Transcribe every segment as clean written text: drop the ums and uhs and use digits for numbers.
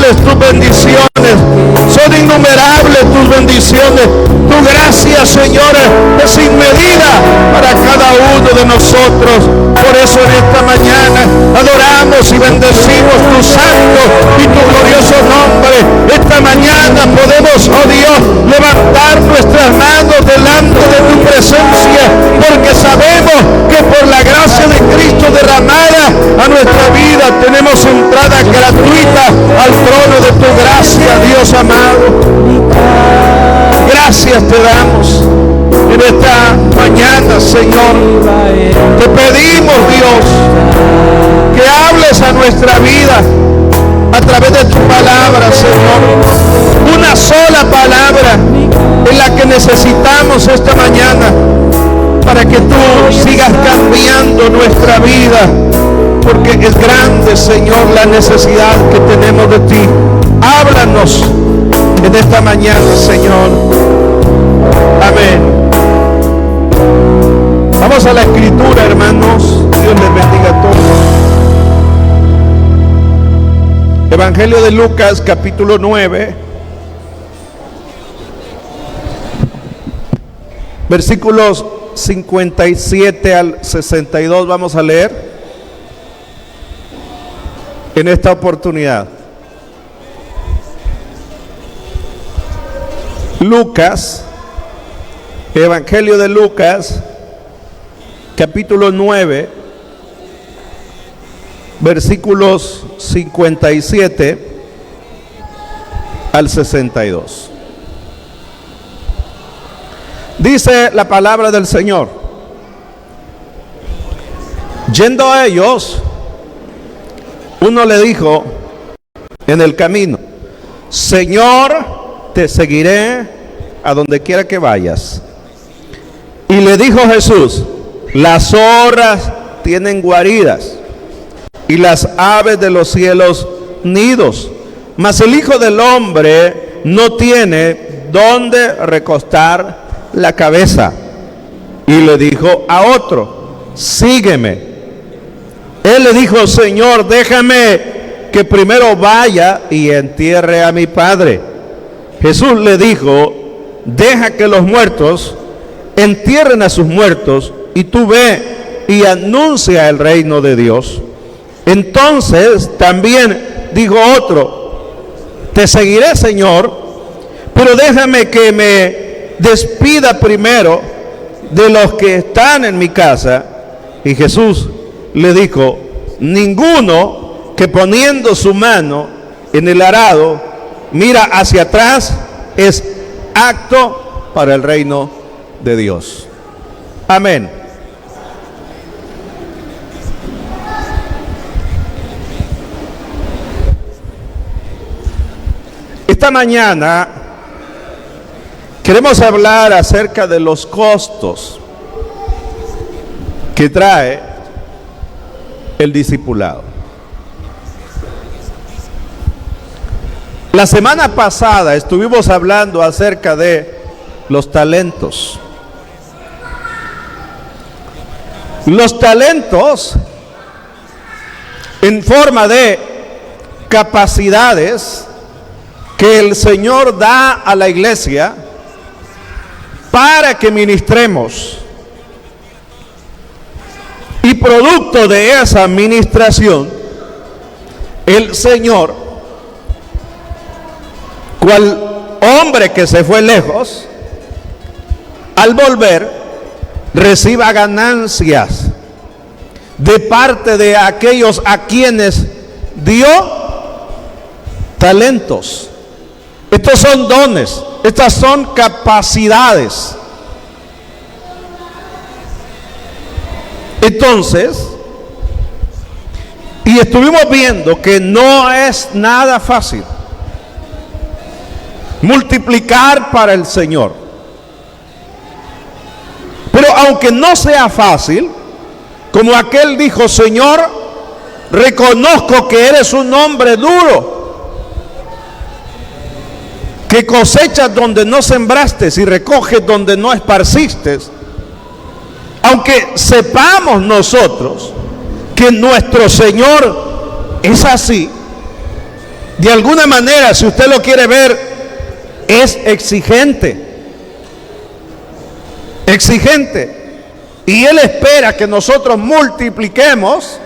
innumerables tus bendiciones. Son innumerables tus bendiciones. Tu gracia, Señor, es sin medida para cada uno de nosotros. Por eso en esta mañana adoramos y bendecimos tu santo y tu glorioso nombre. Esta mañana podemos, oh Dios, levantar nuestras manos delante de tu presencia, porque sabemos que por la gracia de Cristo derramada a nuestra vida tenemos entrada gratuita al trono de tu gracia, Dios amado. Gracias te damos en esta mañana, Señor. Te pedimos, Dios, que hables a nuestra vida a través de tu palabra, Señor. Una sola palabra es la que necesitamos esta mañana para que tú sigas cambiando nuestra vida, porque es grande, Señor, la necesidad que tenemos de ti. Háblanos en esta mañana, Señor. Amén. Vamos a la escritura, hermanos. Dios les bendiga a todos. Evangelio de Lucas, capítulo 9, versículos 57 al 62. Vamos a leer en esta oportunidad. Lucas, Evangelio de Lucas, capítulo 9, versículos 57 al 62. Dice la palabra del Señor: yendo a ellos, uno le dijo en el camino: Señor, te seguiré a donde quiera que vayas. Y le dijo Jesús: las zorras tienen guaridas y las aves de los cielos nidos, mas el Hijo del Hombre no tiene donde recostar la cabeza. Y le dijo a otro: sígueme. Él le dijo: Señor, déjame que primero vaya y entierre a mi padre. Jesús le dijo: deja que los muertos entierren a sus muertos, y tú ve y anuncia el reino de Dios. Entonces también dijo otro: te seguiré, Señor, pero déjame que me despida primero de los que están en mi casa. Y Jesús le dijo: ninguno que poniendo su mano en el arado mira hacia atrás es apto para el reino de Dios. Amén. Esta mañana queremos hablar acerca de los costos que trae el discipulado. La semana pasada estuvimos hablando acerca de los talentos. Los talentos en forma de capacidades que el Señor da a la iglesia para que ministremos. Y producto de esa ministración, el Señor, cual hombre que se fue lejos, al volver reciba ganancias de parte de aquellos a quienes dio talentos. Estos son dones, estas son capacidades. Entonces, y estuvimos viendo que no es nada fácil multiplicar para el Señor. Pero aunque no sea fácil, como aquel dijo: Señor, reconozco que eres un hombre duro, que cosechas donde no sembraste y recoges donde no esparciste. Aunque sepamos nosotros que nuestro Señor es así, de alguna manera, si usted lo quiere ver, es exigente. Exigente. Y Él espera que nosotros multipliquemos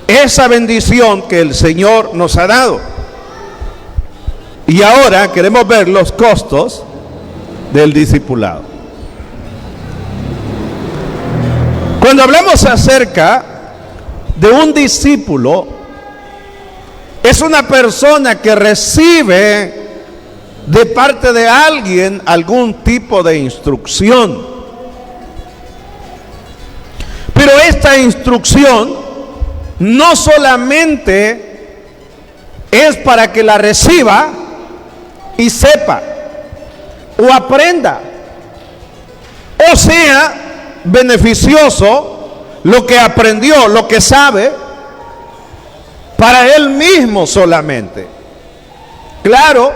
esa bendición que el Señor nos ha dado. Y ahora queremos ver los costos del discipulado. Cuando hablamos acerca de un discípulo, es una persona que recibe de parte de alguien algún tipo de instrucción. Pero esta instrucción no solamente es para que la reciba y sepa o aprenda, o sea beneficioso lo que aprendió, lo que sabe, para él mismo solamente. Claro,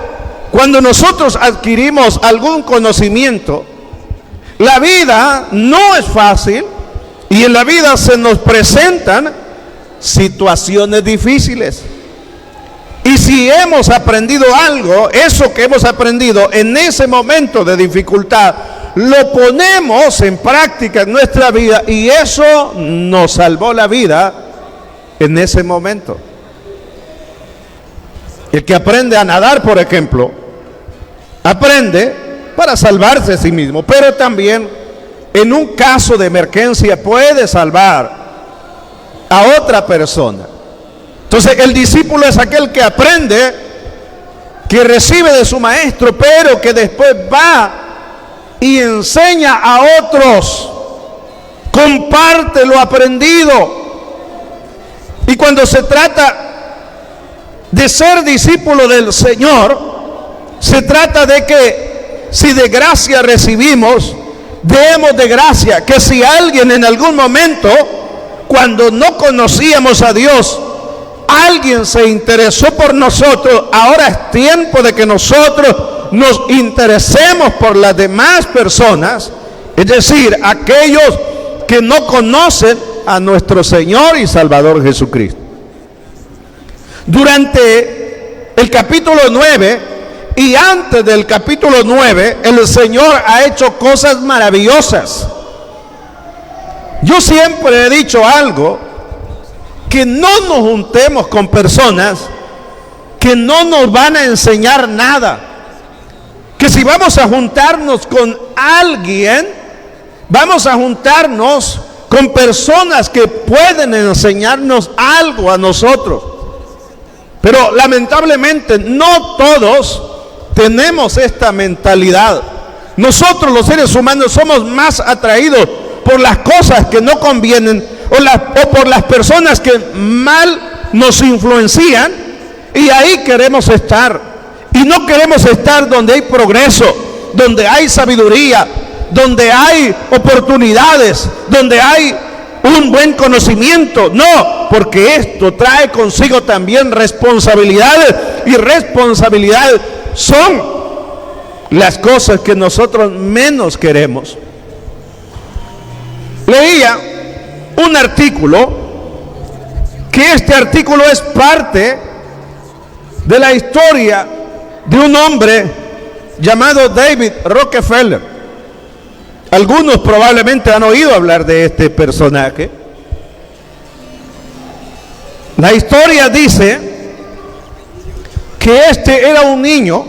cuando nosotros adquirimos algún conocimiento, la vida no es fácil y en la vida se nos presentan situaciones difíciles. Y si hemos aprendido algo, eso que hemos aprendido en ese momento de dificultad, lo ponemos en práctica en nuestra vida y eso nos salvó la vida en ese momento. El que aprende a nadar, por ejemplo, aprende para salvarse a sí mismo, pero también en un caso de emergencia puede salvar a otra persona. Entonces el discípulo es aquel que aprende, que recibe de su maestro, pero que después va y enseña a otros, comparte lo aprendido. Y cuando se trata de ser discípulo del Señor, se trata de que si de gracia recibimos, demos de gracia. Que si alguien en algún momento, cuando no conocíamos a Dios, alguien se interesó por nosotros, ahora es tiempo de que nosotros nos interesemos por las demás personas, es decir, aquellos que no conocen a nuestro Señor y Salvador Jesucristo. Durante el capítulo 9 y antes del capítulo 9, el Señor ha hecho cosas maravillosas. Yo siempre he dicho algo, que no nos juntemos con personas que no nos van a enseñar nada. Que si vamos a juntarnos con alguien, vamos a juntarnos con personas que pueden enseñarnos algo a nosotros. Pero lamentablemente no todos tenemos esta mentalidad. Nosotros los seres humanos somos más atraídos por las cosas que no convienen o por las personas que mal nos influencian, y ahí queremos estar. Y no queremos estar donde hay progreso, donde hay sabiduría, donde hay oportunidades, donde hay un buen conocimiento. No, porque esto trae consigo también responsabilidades, y responsabilidades son las cosas que nosotros menos queremos. Leía un artículo, que este artículo es parte de la historia de un hombre llamado David Rockefeller. Algunos probablemente han oído hablar de este personaje. La historia dice que este era un niño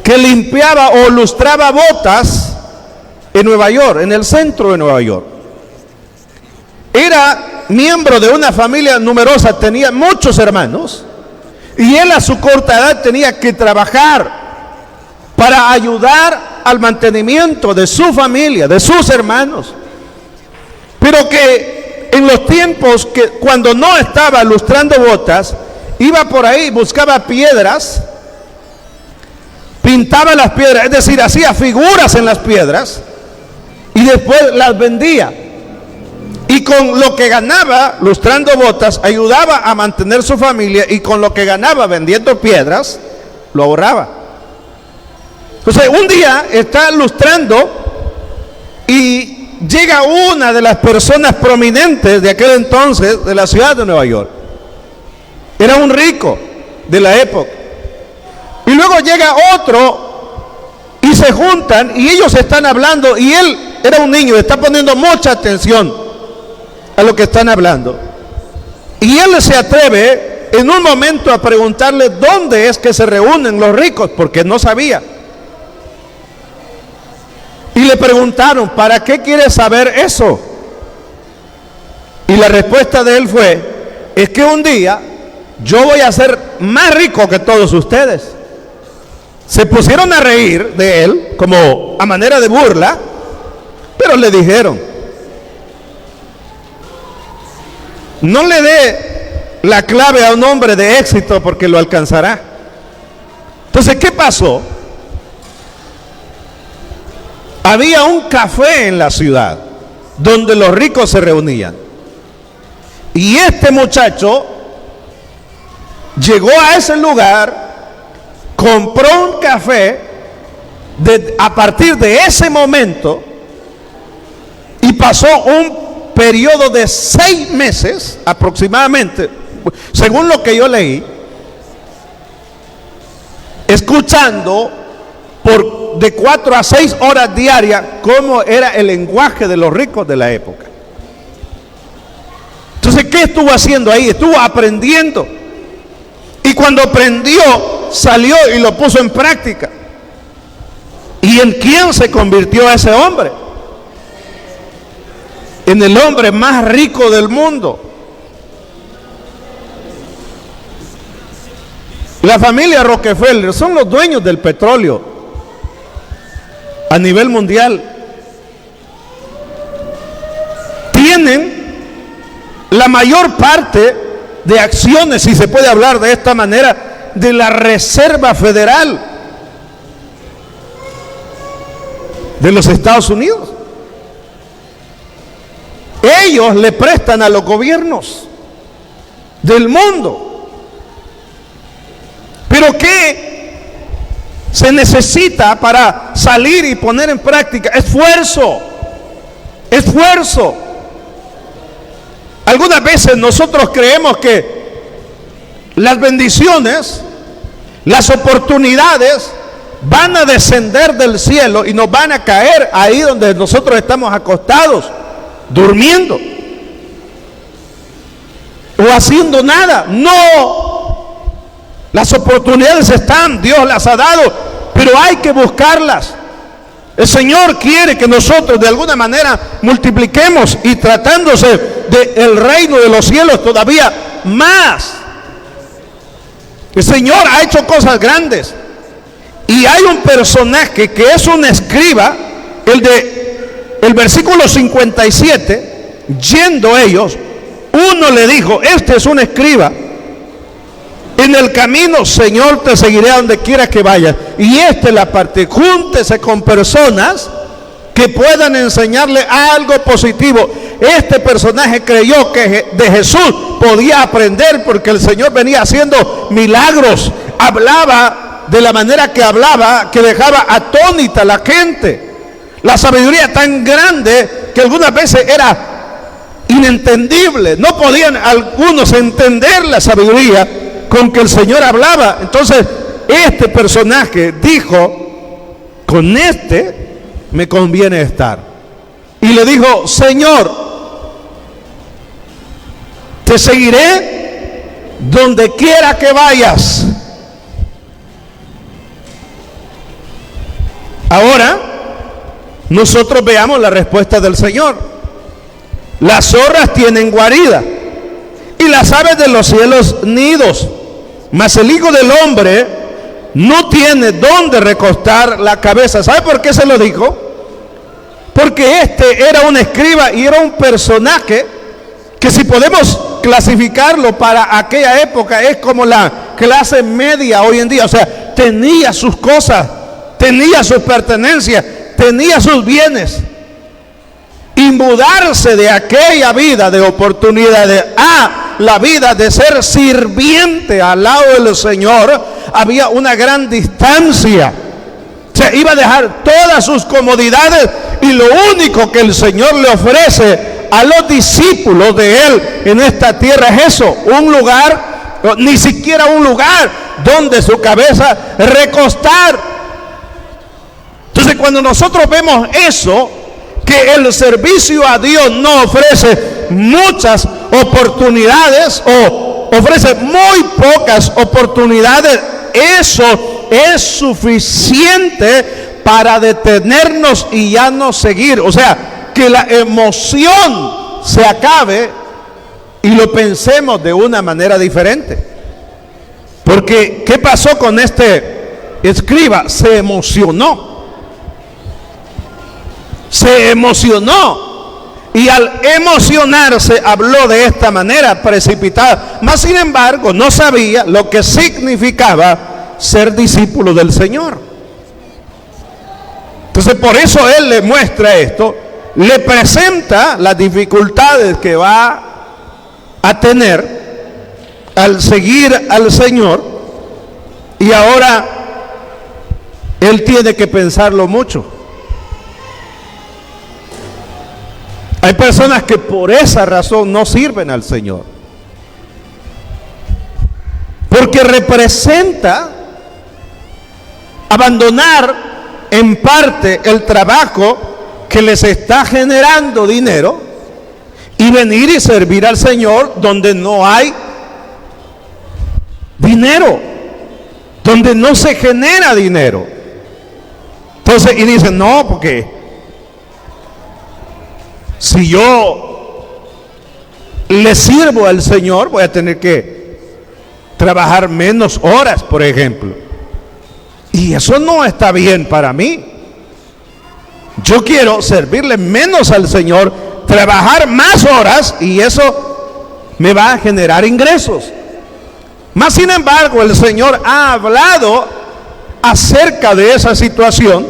que limpiaba o lustraba botas en Nueva York, en el centro de Nueva York. Era miembro de una familia numerosa, tenía muchos hermanos, y él a su corta edad tenía que trabajar para ayudar al mantenimiento de su familia, de sus hermanos. Pero que en los tiempos que cuando no estaba lustrando botas, iba por ahí, buscaba piedras, pintaba las piedras, es decir, hacía figuras en las piedras y después las vendía. Y con lo que ganaba lustrando botas, ayudaba a mantener su familia, y con lo que ganaba vendiendo piedras, lo ahorraba. Entonces, un día está lustrando y llega una de las personas prominentes de aquel entonces de la ciudad de Nueva York. Era un rico de la época. Y luego llega otro y se juntan y ellos están hablando y él era un niño, está poniendo mucha atención a lo que están hablando. Y él se atreve en un momento a preguntarle dónde es que se reúnen los ricos, porque no sabía. Y le preguntaron, ¿para qué quieres saber eso? Y la respuesta de él fue, es que un día yo voy a ser más rico que todos ustedes. Se pusieron a reír de él como a manera de burla, pero le dijeron, no le dé la clave a un hombre de éxito porque lo alcanzará. Entonces, ¿qué pasó? Había un café en la ciudad donde los ricos se reunían. Y este muchacho llegó a ese lugar, compró un café a partir de ese momento y pasó un periodo de 6 meses aproximadamente, según lo que yo leí, escuchando de 4 a 6 horas diarias cómo era el lenguaje de los ricos de la época. Entonces, ¿qué estuvo haciendo ahí? Estuvo aprendiendo. Y cuando aprendió, salió y lo puso en práctica. ¿Y en quién se convirtió ese hombre? En el hombre más rico del mundo. La familia Rockefeller son los dueños del petróleo a nivel mundial. Tienen la mayor parte de acciones, si se puede hablar de esta manera, de la Reserva Federal de los Estados Unidos. Ellos le prestan a los gobiernos del mundo. Pero ¿qué se necesita para salir y poner en práctica? Esfuerzo. Esfuerzo. Algunas veces nosotros creemos que las bendiciones, las oportunidades van a descender del cielo y nos van a caer ahí donde nosotros estamos acostados, durmiendo o haciendo nada. No, las oportunidades están, Dios las ha dado, pero hay que buscarlas. El Señor quiere que nosotros de alguna manera multipliquemos y tratándose del reino de los cielos todavía más. El Señor ha hecho cosas grandes y hay un personaje que es un escriba, el versículo 57, yendo ellos, uno le dijo, este es un escriba. En el camino, Señor, te seguiré a donde quiera que vayas. Y esta es la parte, júntese con personas que puedan enseñarle algo positivo. Este personaje creyó que de Jesús podía aprender porque el Señor venía haciendo milagros. Hablaba de la manera que hablaba, que dejaba atónita a la gente. La sabiduría tan grande que algunas veces era inentendible. No podían algunos entender la sabiduría con que el Señor hablaba. Entonces este personaje dijo, con este me conviene estar. Y le dijo, Señor, te seguiré donde quiera que vayas. Ahora nosotros veamos la respuesta del Señor. Las zorras tienen guarida y las aves de los cielos nidos, mas el Hijo del Hombre no tiene dónde recostar la cabeza. ¿Sabe por qué se lo dijo? Porque este era un escriba y era un personaje que, si podemos clasificarlo para aquella época, es como la clase media hoy en día. O sea, tenía sus cosas, tenía sus pertenencias, tenía sus bienes. Y mudarse de aquella vida de oportunidades a la vida de ser sirviente al lado del Señor, había una gran distancia. Se iba a dejar todas sus comodidades y lo único que el Señor le ofrece a los discípulos de Él en esta tierra es eso, un lugar ni siquiera un lugar donde su cabeza recostar. Entonces, cuando nosotros vemos eso, que el servicio a Dios no ofrece muchas oportunidades o ofrece muy pocas oportunidades, eso es suficiente para detenernos y ya no seguir. O sea, que la emoción se acabe y lo pensemos de una manera diferente. Porque, ¿qué pasó con este escriba? Se emocionó. Se emocionó. Y al emocionarse habló de esta manera precipitada. Mas sin embargo no sabía lo que significaba ser discípulo del Señor. Entonces por eso él le muestra esto, le presenta las dificultades que va a tener al seguir al Señor, y ahora él tiene que pensarlo mucho. Hay personas que por esa razón no sirven al Señor, porque representa abandonar en parte el trabajo que les está generando dinero y venir y servir al Señor donde no hay dinero, donde no se genera dinero. Entonces, y dicen, no, porque si yo le sirvo al Señor, voy a tener que trabajar menos horas, por ejemplo. Y eso no está bien para mí. Yo quiero servirle menos al Señor, trabajar más horas, y eso me va a generar ingresos. Mas sin embargo, el Señor ha hablado acerca de esa situación,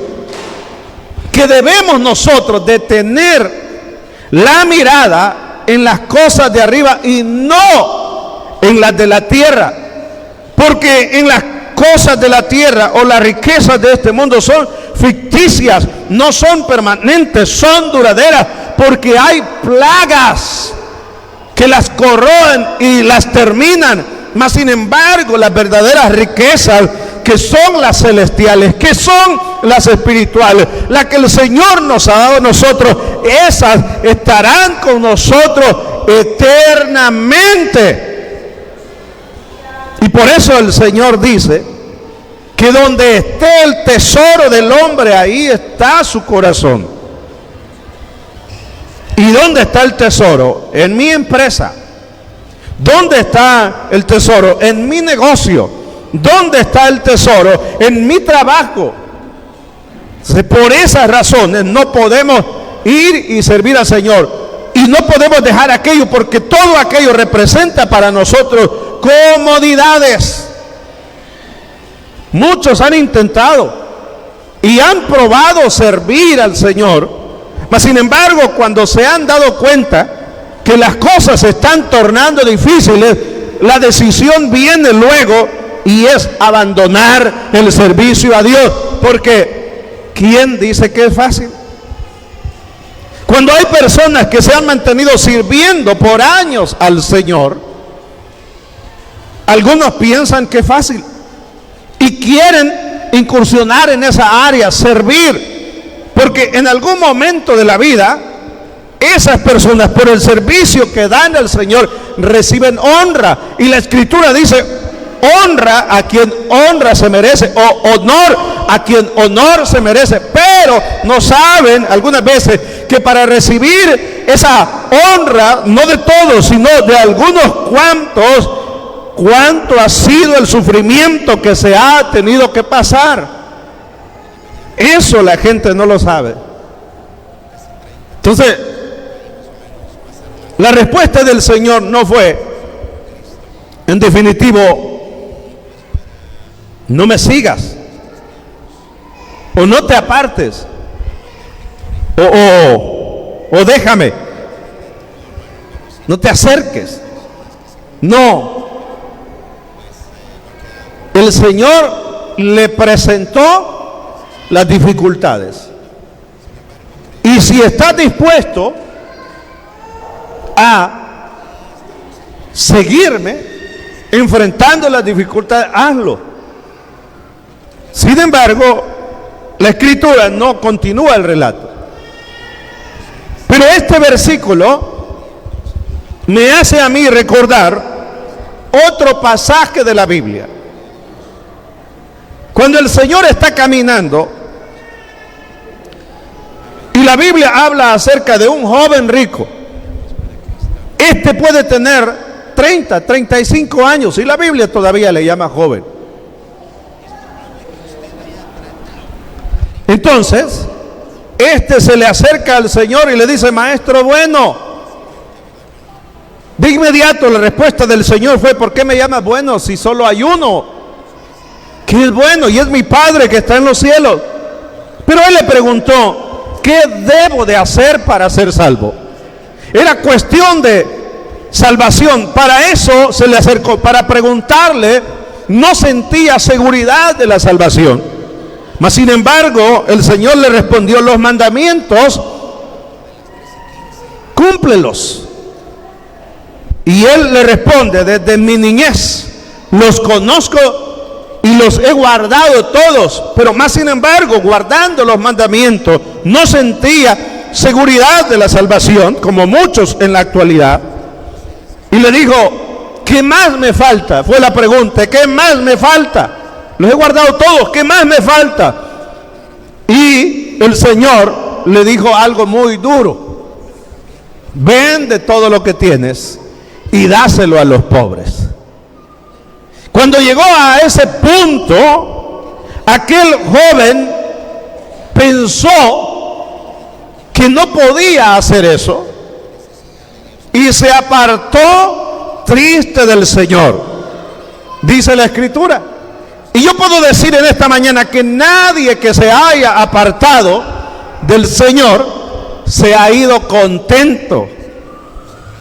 que debemos nosotros de tener la mirada en las cosas de arriba y no en las de la tierra, porque en las cosas de la tierra o las riquezas de este mundo son ficticias, no son permanentes, son duraderas, porque hay plagas que las corroen y las terminan. Mas sin embargo, las verdaderas riquezas, que son las celestiales, que son las espirituales, las que el Señor nos ha dado a nosotros, esas estarán con nosotros eternamente. Y por eso el Señor dice que donde esté el tesoro del hombre, ahí está su corazón. ¿Y dónde está el tesoro? En mi empresa. ¿Dónde está el tesoro? En mi negocio. ¿Dónde está el tesoro? En mi trabajo. Por esas razones no podemos ir y servir al Señor, y no podemos dejar aquello, porque todo aquello representa para nosotros comodidades. Muchos han intentado y han probado servir al Señor, mas sin embargo, cuando se han dado cuenta que las cosas se están tornando difíciles, la decisión viene luego, y es abandonar el servicio a Dios. Porque ¿quién dice que es fácil? Cuando hay personas que se han mantenido sirviendo por años al Señor, algunos piensan que es fácil y quieren incursionar en esa área, servir, porque en algún momento de la vida esas personas, por el servicio que dan al Señor, reciben honra. Y la Escritura dice: honra a quien honra se merece, o honor a quien honor se merece. Pero no saben algunas veces que para recibir esa honra, no de todos, sino de algunos cuantos, cuánto ha sido el sufrimiento que se ha tenido que pasar. Eso la gente no lo sabe. Entonces, la respuesta del Señor no fue, en definitivo, no me sigas, o no te apartes, o déjame, no te acerques. No, el Señor le presentó las dificultades, y si estás dispuesto a seguirme, enfrentando las dificultades, hazlo. Sin embargo, la Escritura no continúa el relato. Pero este versículo me hace a mí recordar otro pasaje de la Biblia. Cuando el Señor está caminando y la Biblia habla acerca de un joven rico, este puede tener 30, 35 años y la Biblia todavía le llama joven. Entonces, este se le acerca al Señor y le dice: maestro bueno. De inmediato la respuesta del Señor fue: ¿por qué me llamas bueno si solo hay uno que es bueno y es mi Padre que está en los cielos? Pero él le preguntó: ¿qué debo de hacer para ser salvo? Era cuestión de salvación. Para eso se le acercó, para preguntarle. No sentía seguridad de la salvación, mas sin embargo el Señor le respondió: los mandamientos, cúmplelos. Y él le responde: desde mi niñez los conozco y los he guardado todos. Pero más sin embargo, guardando los mandamientos, no sentía seguridad de la salvación, como muchos en la actualidad. Y le dijo: ¿qué más me falta? Fue la pregunta: ¿qué más me falta? Los he guardado todos, ¿qué más me falta? Y el Señor le dijo algo muy duro: vende todo lo que tienes y dáselo a los pobres. Cuando llegó a ese punto, aquel joven pensó que no podía hacer eso y se apartó triste del Señor, dice la Escritura. Y yo puedo decir en esta mañana que nadie que se haya apartado del Señor se ha ido contento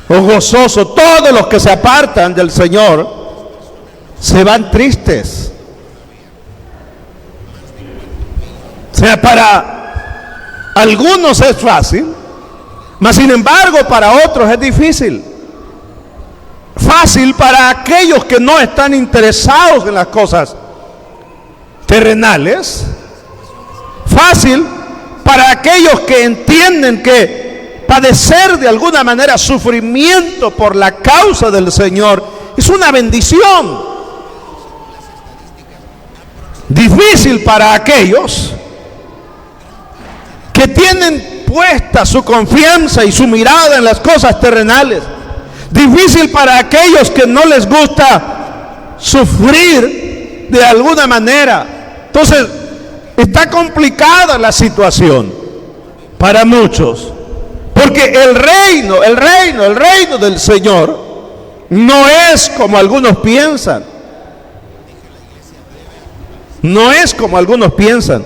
o gozoso. Todos los que se apartan del Señor se van tristes. O sea, para algunos es fácil, mas sin embargo para otros es difícil. Fácil para aquellos que no están interesados en las cosas terrenales. Fácil para aquellos que entienden que padecer de alguna manera sufrimiento por la causa del Señor es una bendición. Difícil para aquellos que tienen puesta su confianza y su mirada en las cosas terrenales. Difícil para aquellos que no les gusta sufrir de alguna manera. Entonces, está complicada la situación para muchos, porque el reino del Señor no es como algunos piensan. No es como algunos piensan.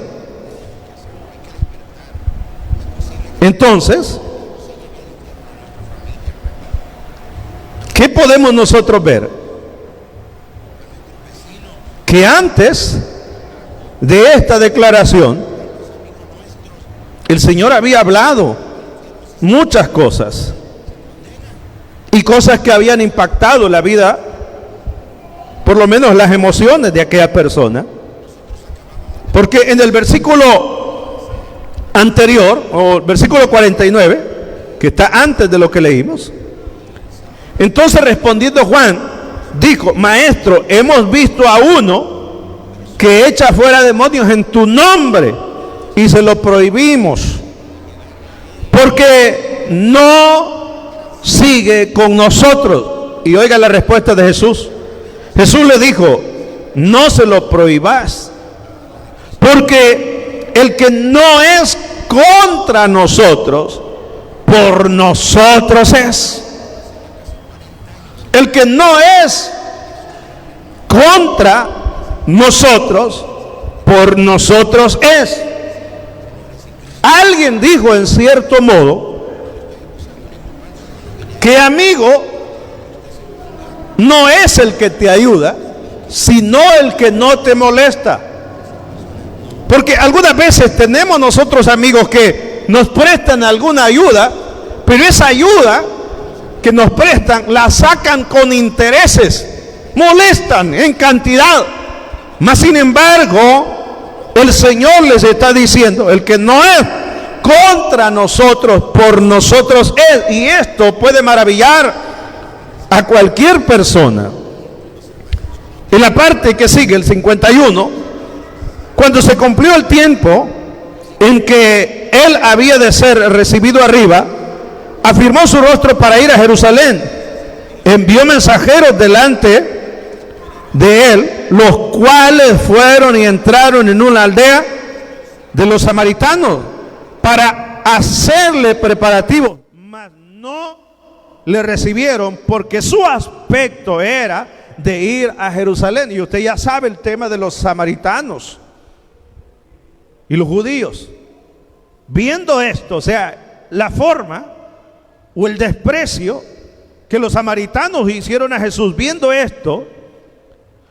Entonces, ¿qué podemos nosotros ver? Que antes de esta declaración, el Señor había hablado muchas cosas, y cosas que habían impactado la vida, por lo menos las emociones de aquella persona. Porque en el versículo anterior, o versículo 49, que está antes de lo que leímos, entonces respondiendo Juan, dijo: maestro, hemos visto a uno que echa fuera demonios en tu nombre y se lo prohibimos, porque no sigue con nosotros. Y oiga la respuesta de Jesús. Jesús le dijo: no se lo prohibas, porque el que no es contra nosotros, por nosotros es. El que no es contra nosotros, por nosotros es. Alguien dijo en cierto modo que amigo no es el que te ayuda, sino el que no te molesta. Porque algunas veces tenemos nosotros amigos que nos prestan alguna ayuda, pero esa ayuda que nos prestan la sacan con intereses. molestan en cantidad. Mas sin embargo, el Señor les está diciendo, el que no es contra nosotros, por nosotros es. Y esto puede maravillar a cualquier persona. En la parte que sigue, el 51, cuando se cumplió el tiempo en que él había de ser recibido arriba, afirmó su rostro para ir a Jerusalén. Envió mensajeros delante de él, los cuales fueron y entraron en una aldea de los samaritanos para hacerle preparativos, mas no le recibieron porque su aspecto era de ir a Jerusalén. Y usted ya sabe el tema de los samaritanos y los judíos. Viendo esto, o sea, la forma o el desprecio que los samaritanos hicieron a Jesús, viendo esto,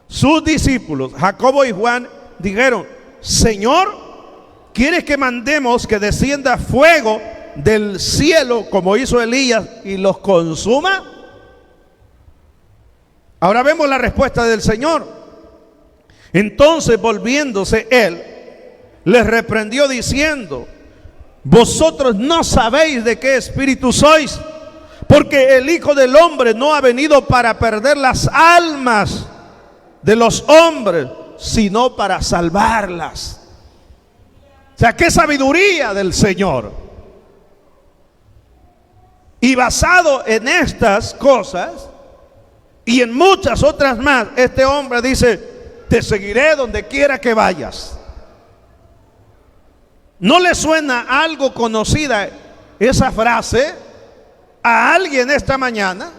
sus discípulos, Jacobo y Juan, dijeron: Señor, ¿quieres que mandemos que descienda fuego del cielo como hizo Elías y los consuma? Ahora vemos la respuesta del Señor. Entonces, volviéndose él, les reprendió diciendo: vosotros no sabéis de qué espíritu sois, porque el Hijo del Hombre no ha venido para perder las almas de los hombres, sino para salvarlas. O sea, qué sabiduría del Señor. Y basado en estas cosas y en muchas otras más, este hombre dice: te seguiré donde quiera que vayas. ¿No le suena algo conocida esa frase a alguien esta mañana?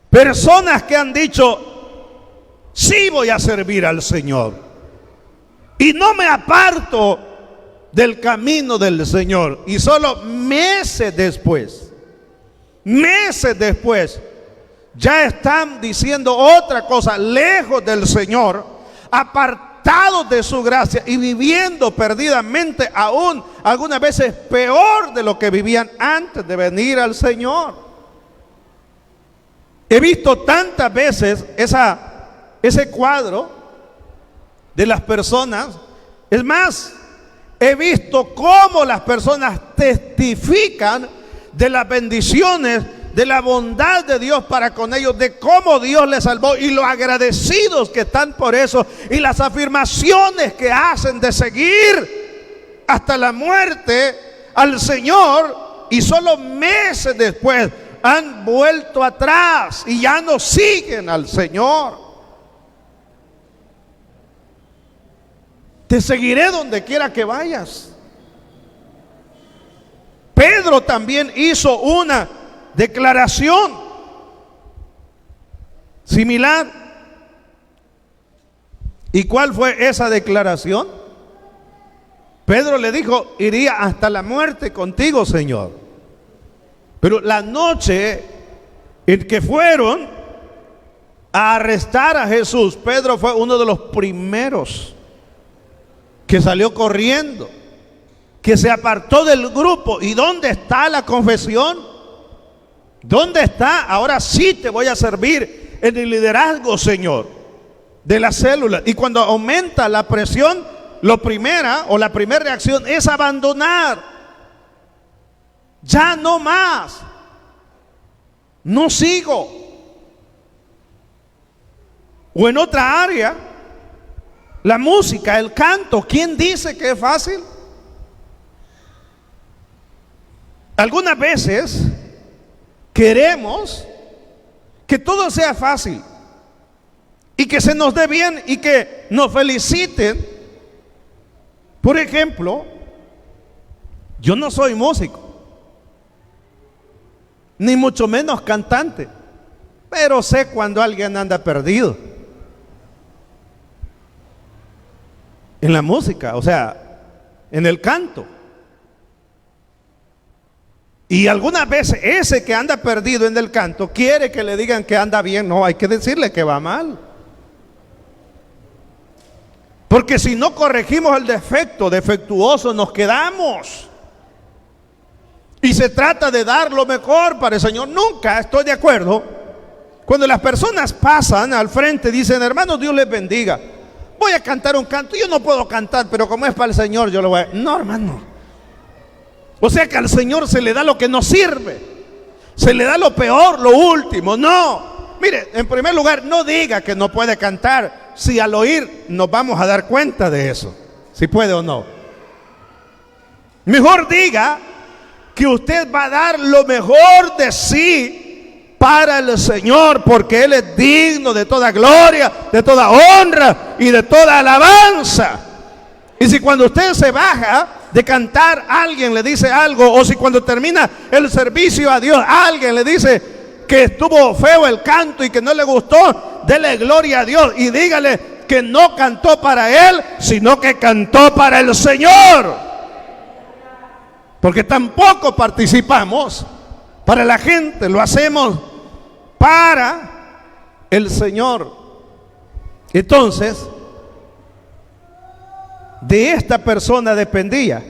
Personas que han dicho: sí, voy a servir al Señor y no me aparto del camino del Señor. Y solo meses después, ya están diciendo otra cosa, lejos del Señor, apartados de su gracia y viviendo perdidamente, aún algunas veces peor de lo que vivían antes de venir al Señor. He visto tantas veces ese cuadro de las personas. Es más, he visto cómo las personas testifican de las bendiciones, de la bondad de Dios para con ellos, de cómo Dios les salvó y lo agradecidos que están por eso, y las afirmaciones que hacen de seguir hasta la muerte al Señor, y solo meses después han vuelto atrás y ya no siguen al Señor. Te seguiré donde quiera que vayas. Pedro también hizo una declaración similar. ¿Y cuál fue esa declaración? Pedro le dijo: iría hasta la muerte contigo, Señor. Pero la noche en que fueron a arrestar a Jesús, Pedro fue uno de los primeros que salió corriendo, que se apartó del grupo. ¿Y dónde está la confesión? ¿Dónde está? Ahora sí te voy a servir en el liderazgo, Señor, de la célula. Y cuando aumenta la presión, la primera reacción es abandonar. Ya no más. No sigo. O en otra área, la música, el canto, ¿quién dice que es fácil? Algunas veces queremos que todo sea fácil y que se nos dé bien y que nos feliciten. Por ejemplo, yo no soy músico, ni mucho menos cantante, pero sé cuando alguien anda perdido en la música, o sea, en el canto. Y algunas veces ese que anda perdido en el canto quiere que le digan que anda bien. No, hay que decirle que va mal. Porque si no corregimos el defecto, defectuoso nos quedamos. Y se trata de dar lo mejor para el Señor. Nunca estoy de acuerdo Cuando las personas pasan al frente, dicen: hermanos, Dios les bendiga, voy a cantar un canto. Yo no puedo cantar, pero como es para el Señor, yo lo voy a... No, hermano. O sea que al Señor se le da lo que no sirve, se le da lo peor, lo último. No, mire, en primer lugar, no diga que no puede cantar, si al oír nos vamos a dar cuenta de eso, si puede o no. Mejor diga que usted va a dar lo mejor de sí para el Señor, porque Él es digno de toda gloria, de toda honra y de toda alabanza. Y si cuando usted se baja de cantar, alguien le dice algo, o si cuando termina el servicio a Dios, alguien le dice que estuvo feo el canto y que no le gustó, dele gloria a Dios y dígale que no cantó para Él, sino que cantó para el Señor. Porque tampoco participamos para la gente, lo hacemos para el Señor. Entonces, de esta persona dependía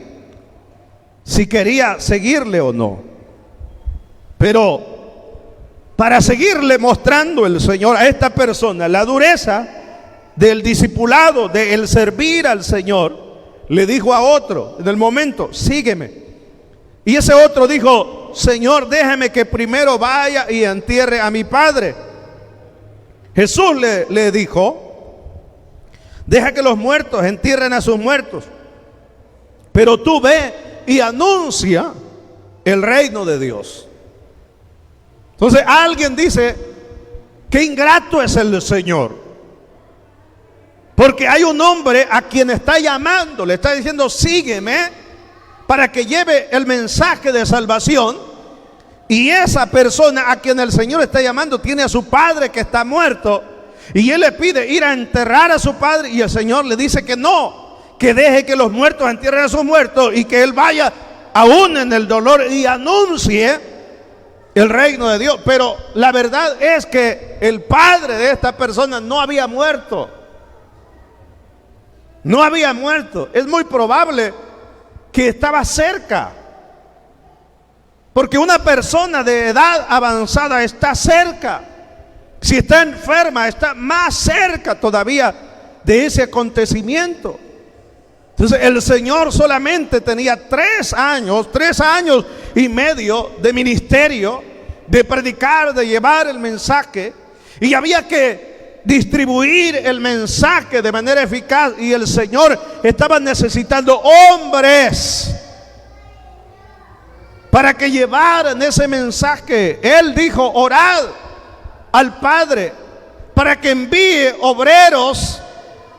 si quería seguirle o no. Pero para seguirle mostrando el Señor a esta persona la dureza del discipulado, del servir al Señor, le dijo a otro en el momento: sígueme. Y ese otro dijo: Señor, déjame que primero vaya y entierre a mi padre. Jesús le dijo: deja que los muertos entierren a sus muertos, pero tú ve y anuncia el reino de Dios. Entonces alguien dice: qué ingrato es el Señor, porque hay un hombre a quien está llamando, le está diciendo: sígueme, para que lleve el mensaje de salvación. Y esa persona a quien el Señor está llamando tiene a su padre que está muerto, y él le pide ir a enterrar a su padre, y el Señor le dice que no, que deje que los muertos entierren a sus muertos, y que él vaya aún en el dolor y anuncie el reino de Dios. Pero la verdad es que el padre de esta persona no había muerto. No había muerto. Es muy probable que estaba cerca, porque una persona de edad avanzada está cerca. Si está enferma, está más cerca todavía de ese acontecimiento. Entonces el Señor solamente tenía 3 años y medio de ministerio, de predicar, de llevar el mensaje, y había que distribuir el mensaje de manera eficaz, y el Señor estaba necesitando hombres para que llevaran ese mensaje. Él dijo: orad al Padre para que envíe obreros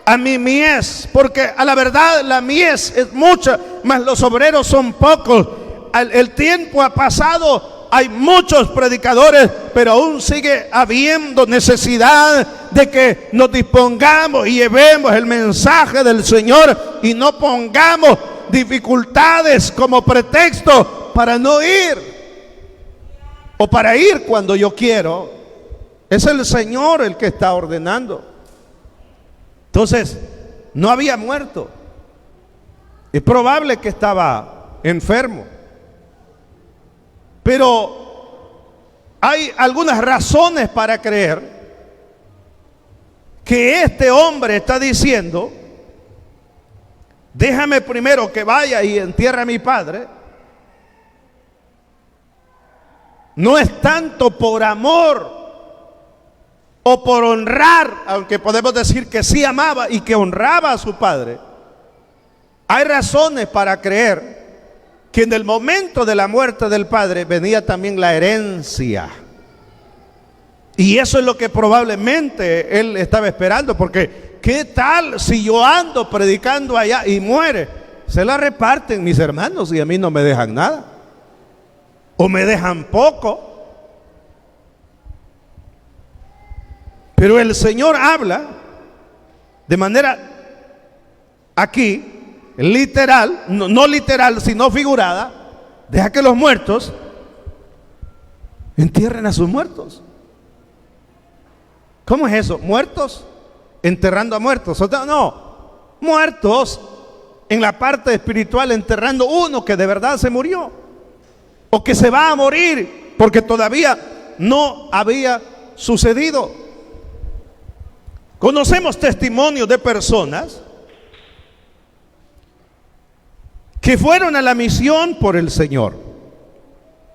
a mi mies, porque a la verdad la mies es mucha, mas los obreros son pocos. El tiempo ha pasado, hay muchos predicadores, pero aún sigue habiendo necesidad de que nos dispongamos y llevemos el mensaje del Señor, y no pongamos dificultades como pretexto para no ir, o para ir cuando yo quiero. Es el Señor el que está ordenando. Entonces, no había muerto. Es probable que estaba enfermo, pero hay algunas razones para creer que este hombre está diciendo: déjame primero que vaya y entierre a mi padre. No es tanto por amor o por honrar, aunque podemos decir que sí amaba y que honraba a su padre. Hay razones para creer que en el momento de la muerte del padre venía también la herencia. Y eso es lo que probablemente él estaba esperando, porque ¿qué tal si yo ando predicando allá y muere? Se la reparten mis hermanos y a mí no me dejan nada, o me dejan poco. Pero el Señor habla de manera aquí literal, no literal sino figurada: deja que los muertos entierren a sus muertos. ¿Cómo es eso? ¿Muertos enterrando a muertos? No, muertos en la parte espiritual, enterrando uno que de verdad se murió, o que se va a morir, porque todavía no había sucedido. Conocemos testimonios de personas que fueron a la misión por el Señor.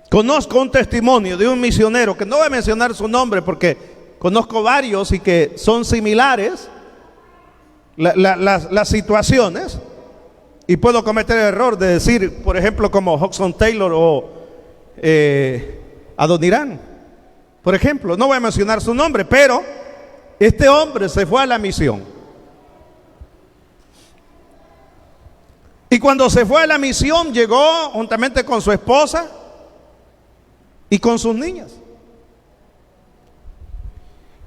Conozco un testimonio de un misionero, que no voy a mencionar su nombre porque conozco varios y que son similares las situaciones, y puedo cometer el error de decir, por ejemplo, como Hudson Taylor o Adoniram, por ejemplo. No voy a mencionar su nombre, pero este hombre se fue a la misión. Y cuando se fue a la misión, llegó juntamente con su esposa y con sus niñas.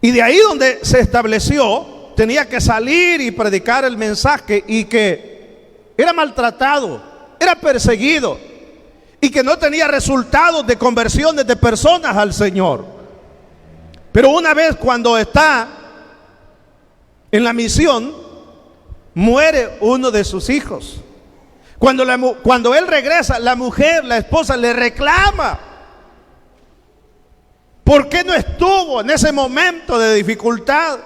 Y de ahí donde se estableció, tenía que salir y predicar el mensaje, y que era maltratado, era perseguido, y que no tenía resultados de conversiones de personas al Señor. Pero una vez cuando está en la misión, muere uno de sus hijos. Cuando él regresa, la mujer, la esposa, le reclama: ¿por qué no estuvo en ese momento de dificultad?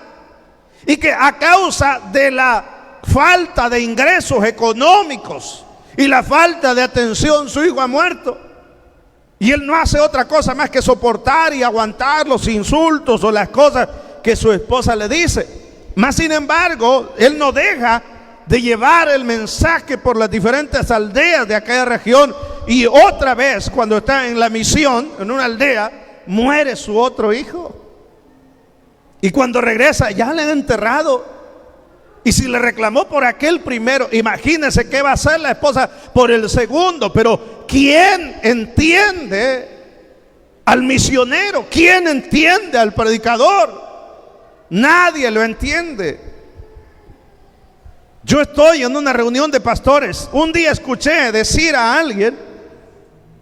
Y que a causa de la falta de ingresos económicos y la falta de atención, su hijo ha muerto. Y él no hace otra cosa más que soportar y aguantar los insultos o las cosas que su esposa le dice. Mas sin embargo, él no deja de llevar el mensaje por las diferentes aldeas de aquella región. Y otra vez, cuando está en la misión, en una aldea, muere su otro hijo. Y cuando regresa, ya le han enterrado. Y si le reclamó por aquel primero, imagínense qué va a hacer la esposa por el segundo. Pero ¿quién entiende al misionero? ¿Quién entiende al predicador? Nadie lo entiende. Yo estoy en una reunión de pastores. Un día escuché decir a alguien: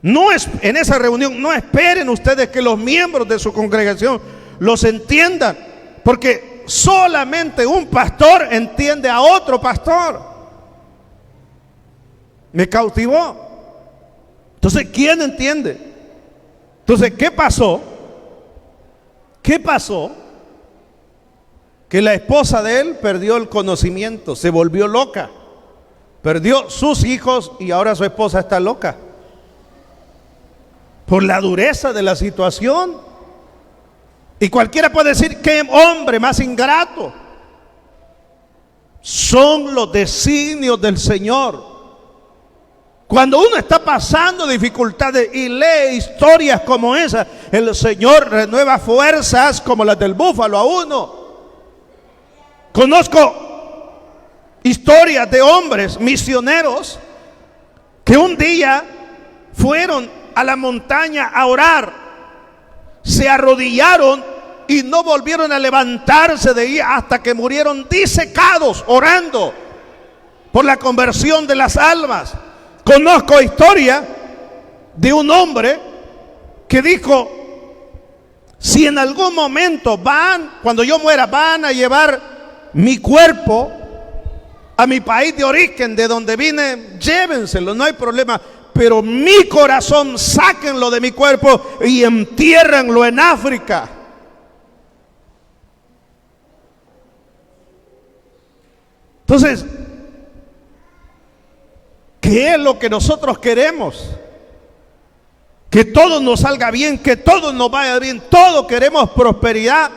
en esa reunión no esperen ustedes que los miembros de su congregación los entiendan, porque solamente un pastor entiende a otro pastor. Me cautivó. Entonces, ¿quién entiende? Entonces, ¿qué pasó? ¿Qué pasó? Que la esposa de él perdió el conocimiento, se volvió loca, perdió sus hijos y ahora su esposa está loca por la dureza de la situación. Y cualquiera puede decir: qué hombre más ingrato. Son los designios del Señor. Cuando uno está pasando dificultades y lee historias como esa, el Señor renueva fuerzas como las del búfalo a uno. Conozco historias de hombres misioneros que un día fueron a la montaña a orar, se arrodillaron y no volvieron a levantarse de ahí hasta que murieron disecados orando por la conversión de las almas. Conozco historia de un hombre que dijo: si en algún momento cuando yo muera, van a llevar mi cuerpo a mi país de origen, de donde vine, llévenselo, no hay problema. Pero mi corazón, sáquenlo de mi cuerpo y entiérrenlo en África. Entonces, ¿qué es lo que nosotros queremos? Que todo nos salga bien, que todo nos vaya bien. Todos queremos prosperidad.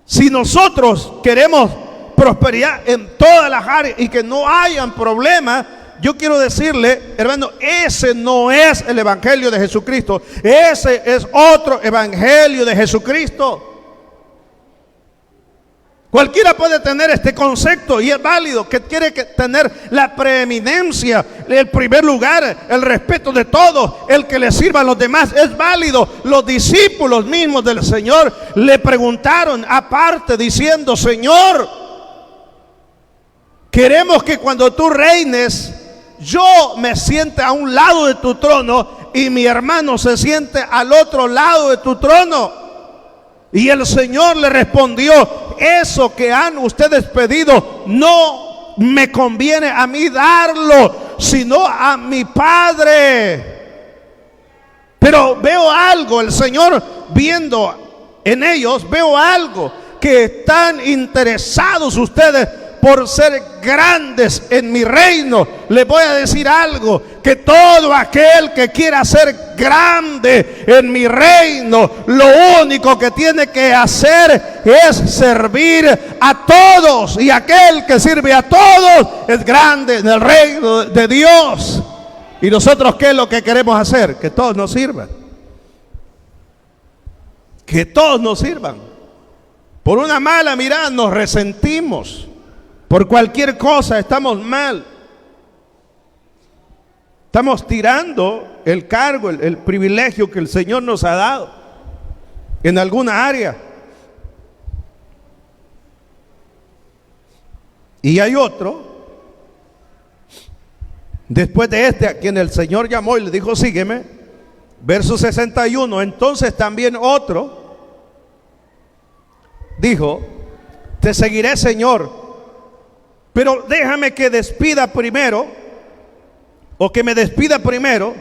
Si nosotros queremos prosperidad en todas las áreas y que no hayan problemas, yo quiero decirle, hermano, ese no es el evangelio de Jesucristo. Ese es otro evangelio de Jesucristo. Cualquiera puede tener este concepto y es válido, que quiere tener la preeminencia, el primer lugar, el respeto de todos, el que le sirva a los demás, es válido. Los discípulos mismos del Señor le preguntaron aparte diciendo: Señor, queremos que cuando tú reines, yo me siente a un lado de tu trono y mi hermano se siente al otro lado de tu trono. Y el Señor le respondió: eso que han ustedes pedido no me conviene a mí darlo, sino a mi Padre. Pero veo algo, el Señor viendo en ellos, veo algo, que están interesados ustedes por ser grandes en mi reino. Les voy a decir algo, que todo aquel que quiera ser grande en mi reino, lo único que tiene que hacer es servir a todos, y aquel que sirve a todos es grande en el reino de Dios. Y nosotros, ¿qué es lo que queremos hacer? Que todos nos sirvan. Que todos nos sirvan. Por una mala mirada nos resentimos. Por cualquier cosa estamos mal. Estamos tirando el cargo, el privilegio que el Señor nos ha dado en alguna área. Y hay otro, después de este, a quien el Señor llamó y le dijo: sígueme. Verso 61. Entonces también otro dijo: te seguiré, Señor, pero déjame que despida primero, o que me despida primero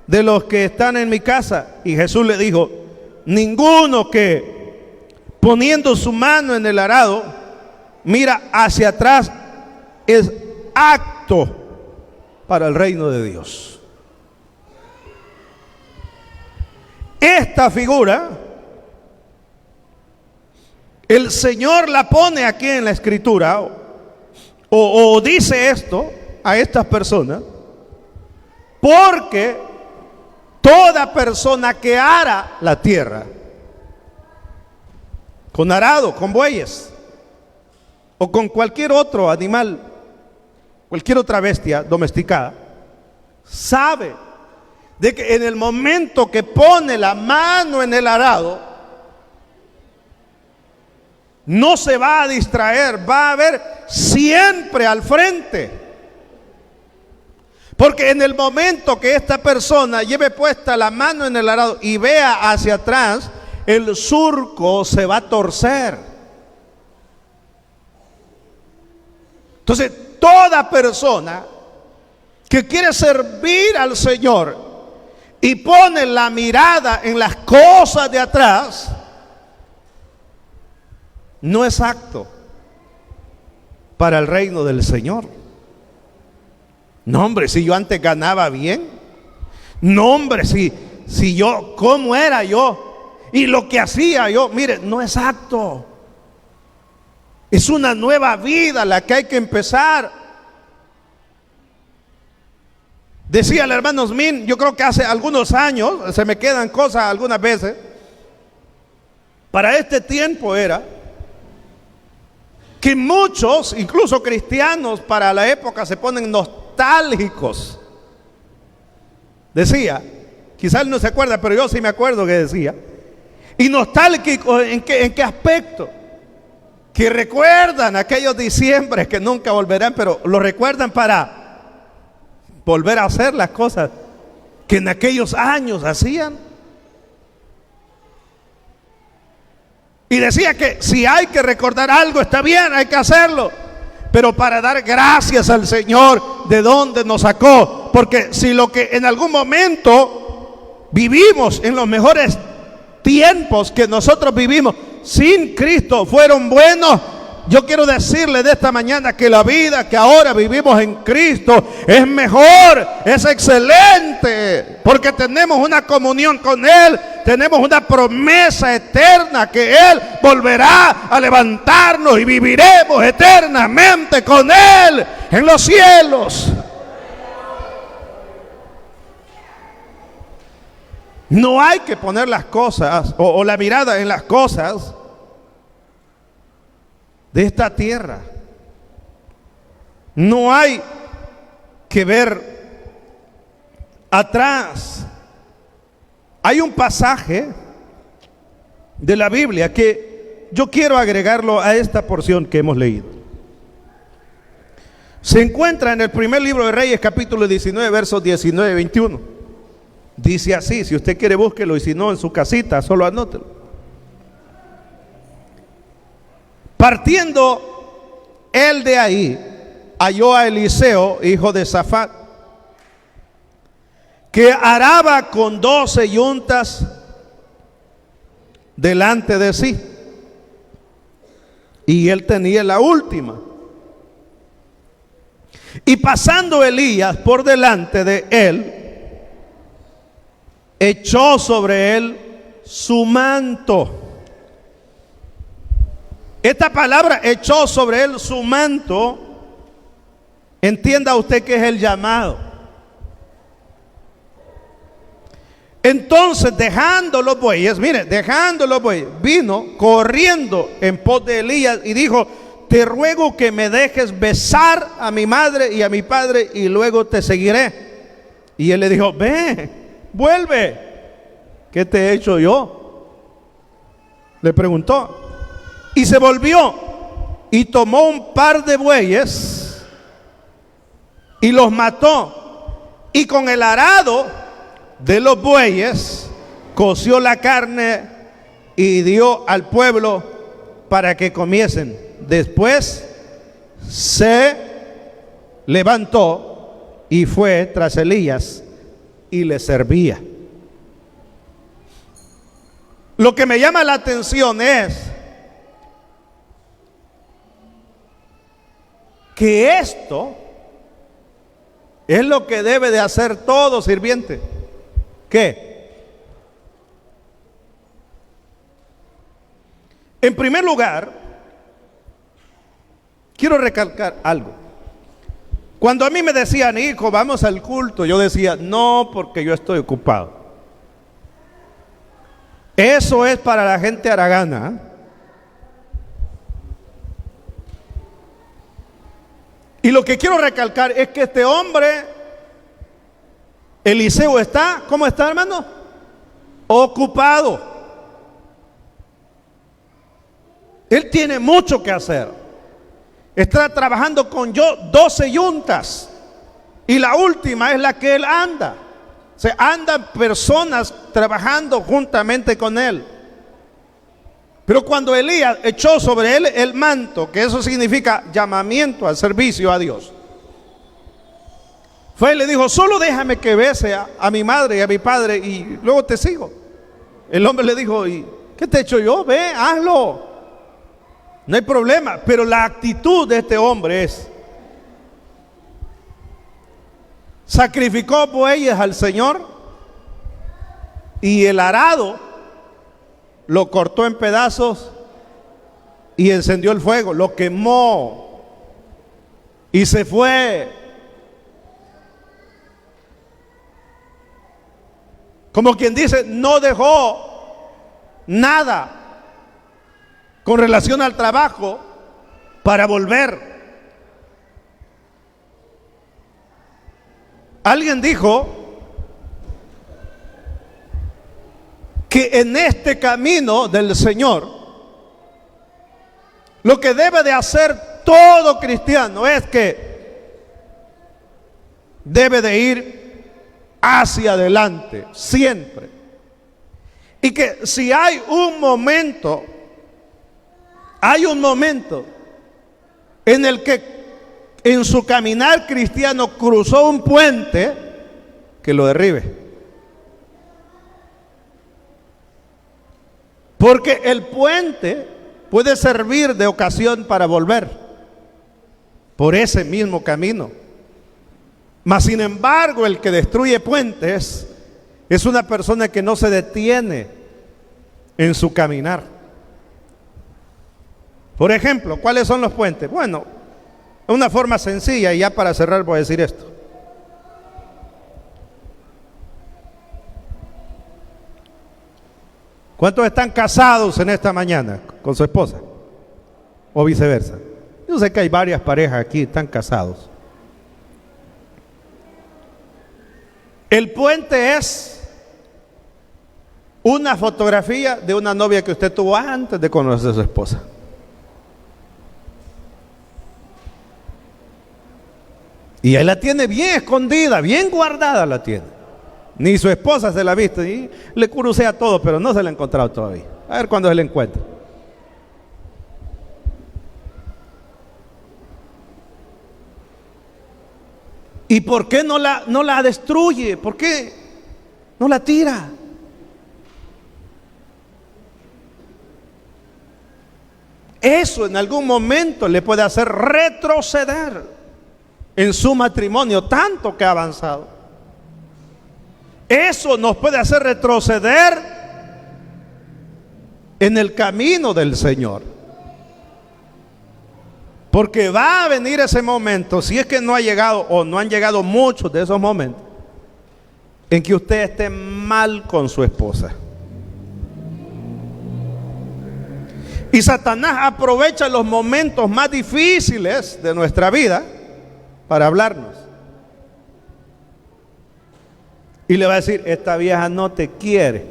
de los que están en mi casa. Y Jesús le dijo: ninguno que poniendo su mano en el arado mira hacia atrás es apto para el reino de Dios. Esta figura el Señor la pone aquí en la Escritura, o dice esto a estas personas, porque toda persona que ara la tierra con arado, con bueyes o con cualquier otro animal, cualquier otra bestia domesticada, sabe de que en el momento que pone la mano en el arado, no se va a distraer, va a ver siempre al frente. Porque en el momento que esta persona lleve puesta la mano en el arado y vea hacia atrás, el surco se va a torcer. Entonces, toda persona que quiere servir al Señor y pone la mirada en las cosas de atrás, no es apto para el reino del Señor. No, hombre, si yo antes ganaba bien. No, hombre, si yo, ¿cómo era yo? Y lo que hacía yo, mire, no es apto. Es una nueva vida la que hay que empezar. Decía el hermano Smith, yo creo que hace algunos años, se me quedan cosas algunas veces, para este tiempo era que muchos, incluso cristianos para la época, se ponen nostálgicos. Decía, quizás él no se acuerda, pero yo sí me acuerdo que decía. ¿Y nostálgicos en qué aspecto? Que recuerdan aquellos diciembres que nunca volverán, pero lo recuerdan para volver a hacer las cosas que en aquellos años hacían. Y decía que si hay que recordar algo, está bien, hay que hacerlo, pero para dar gracias al Señor de donde nos sacó. Porque si lo que en algún momento vivimos, en los mejores tiempos que nosotros vivimos sin Cristo, fueron buenos, yo quiero decirle de esta mañana que la vida que ahora vivimos en Cristo es mejor, es excelente, porque tenemos una comunión con Él, tenemos una promesa eterna que Él volverá a levantarnos y viviremos eternamente con Él en los cielos. No hay que poner las cosas o la mirada en las cosas de esta tierra. No hay que ver atrás. Hay un pasaje de la Biblia que yo quiero agregarlo a esta porción que hemos leído. Se encuentra en el primer libro de Reyes, capítulo 19, versos 19 y 21. Dice así, si usted quiere búsquelo, y si no en su casita, solo anótelo. Partiendo él de ahí, halló a Eliseo, hijo de Safat, que araba con 12 yuntas delante de sí. Y él tenía la última. Y pasando Elías por delante de él, echó sobre él su manto. Esta palabra, echó sobre él su manto, entienda usted que es el llamado. Entonces, dejando los bueyes, mire, dejando los bueyes, vino corriendo en pos de Elías y dijo: te ruego que me dejes besar a mi madre y a mi padre y luego te seguiré. Y él le dijo: ve, vuelve, ¿qué te he hecho yo?, le preguntó. Y se volvió y tomó un par de bueyes y los mató, y con el arado de los bueyes coció la carne y dio al pueblo para que comiesen. Después se levantó y fue tras Elías y le servía. Lo que me llama la atención es que esto es lo que debe de hacer todo sirviente. ¿Qué? En primer lugar, quiero recalcar algo. Cuando a mí me decían: hijo, vamos al culto, yo decía: no, porque yo estoy ocupado. Eso es para la gente haragana. Y lo que quiero recalcar es que este hombre, Eliseo, está, ¿cómo está, hermano? Ocupado. Él tiene mucho que hacer. Está trabajando con 12 yuntas. Y la última es la que él anda. O sea, andan personas trabajando juntamente con él. Pero cuando Elías echó sobre él el manto, que eso significa llamamiento al servicio a Dios, fue y le dijo: solo déjame que bese a mi madre y a mi padre y luego te sigo. El hombre le dijo: ¿y qué te he hecho yo? Ve, hazlo, no hay problema. Pero la actitud de este hombre es: sacrificó bueyes al Señor y el arado lo cortó en pedazos y encendió el fuego, lo quemó y se fue. Como quien dice, no dejó nada con relación al trabajo para volver. Alguien dijo que en este camino del Señor, lo que debe de hacer todo cristiano es que debe de ir hacia adelante siempre. Y que si hay un momento en el que en su caminar cristiano cruzó un puente, que lo derribe. Porque el puente puede servir de ocasión para volver por ese mismo camino. Mas sin embargo, el que destruye puentes es una persona que no se detiene en su caminar. Por ejemplo, ¿cuáles son los puentes? Bueno, una forma sencilla, y ya para cerrar voy a decir esto. ¿Cuántos están casados en esta mañana con su esposa? O viceversa. Yo sé que hay varias parejas aquí, están casados. El puente es una fotografía de una novia que usted tuvo antes de conocer a su esposa. Y ahí la tiene bien escondida, bien guardada la tiene. Ni su esposa se la ha visto y le crucea todo, pero no se la ha encontrado todavía. A ver cuándo se la encuentra. ¿Y por qué no la destruye? ¿Por qué no la tira? Eso en algún momento le puede hacer retroceder en su matrimonio, tanto que ha avanzado. Eso nos puede hacer retroceder en el camino del Señor. Porque va a venir ese momento, si es que no ha llegado o no han llegado muchos de esos momentos, en que usted esté mal con su esposa. Y Satanás aprovecha los momentos más difíciles de nuestra vida para hablarnos. Y le va a decir, esta vieja no te quiere.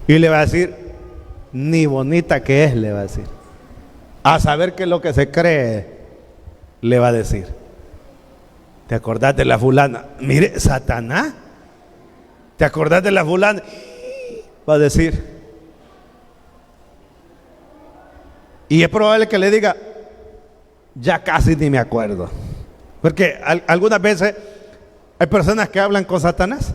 Y le va a decir, ni bonita que es, le va a decir. A saber qué es lo que se cree, le va a decir. ¿Te acordás de la fulana? Mire, Satanás. ¿Te acordás de la fulana? Va a decir. Y es probable que le diga, ya casi ni me acuerdo. Porque algunas veces hay personas que hablan con Satanás.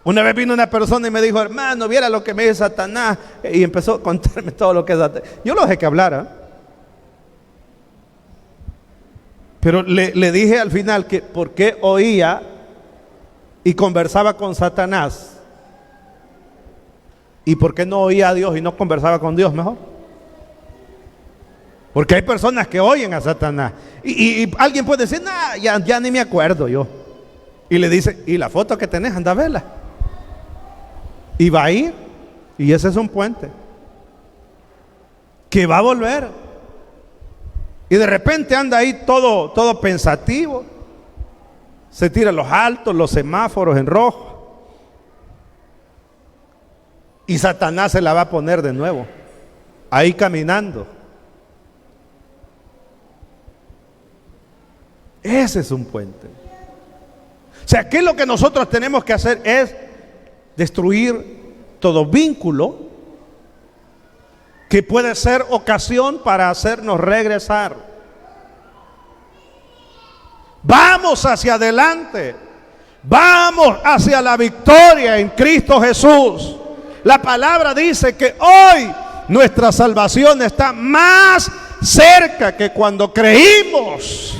Una vez vino una persona y me dijo, hermano, viera lo que me dice Satanás. Y empezó a contarme todo lo que es Satanás. Yo lo dejé que hablara. Pero le dije al final que por qué oía y conversaba con Satanás. ¿Y por qué no oía a Dios y no conversaba con Dios mejor? Porque hay personas que oyen a Satanás. Y alguien puede decir, nah, ya ni me acuerdo yo. Y le dice, ¿y la foto que tenés? Anda a verla. Y va a ir. Y ese es un puente que va a volver. Y de repente anda ahí todo pensativo. Se tira los altos, los semáforos en rojo. Y Satanás se la va a poner de nuevo. Ahí caminando. Ese es un puente. O sea, ¿qué es lo que nosotros tenemos que hacer? Es destruir todo vínculo que puede ser ocasión para hacernos regresar. Vamos hacia adelante. Vamos hacia la victoria en Cristo Jesús. La palabra dice que hoy nuestra salvación está más cerca que cuando creímos.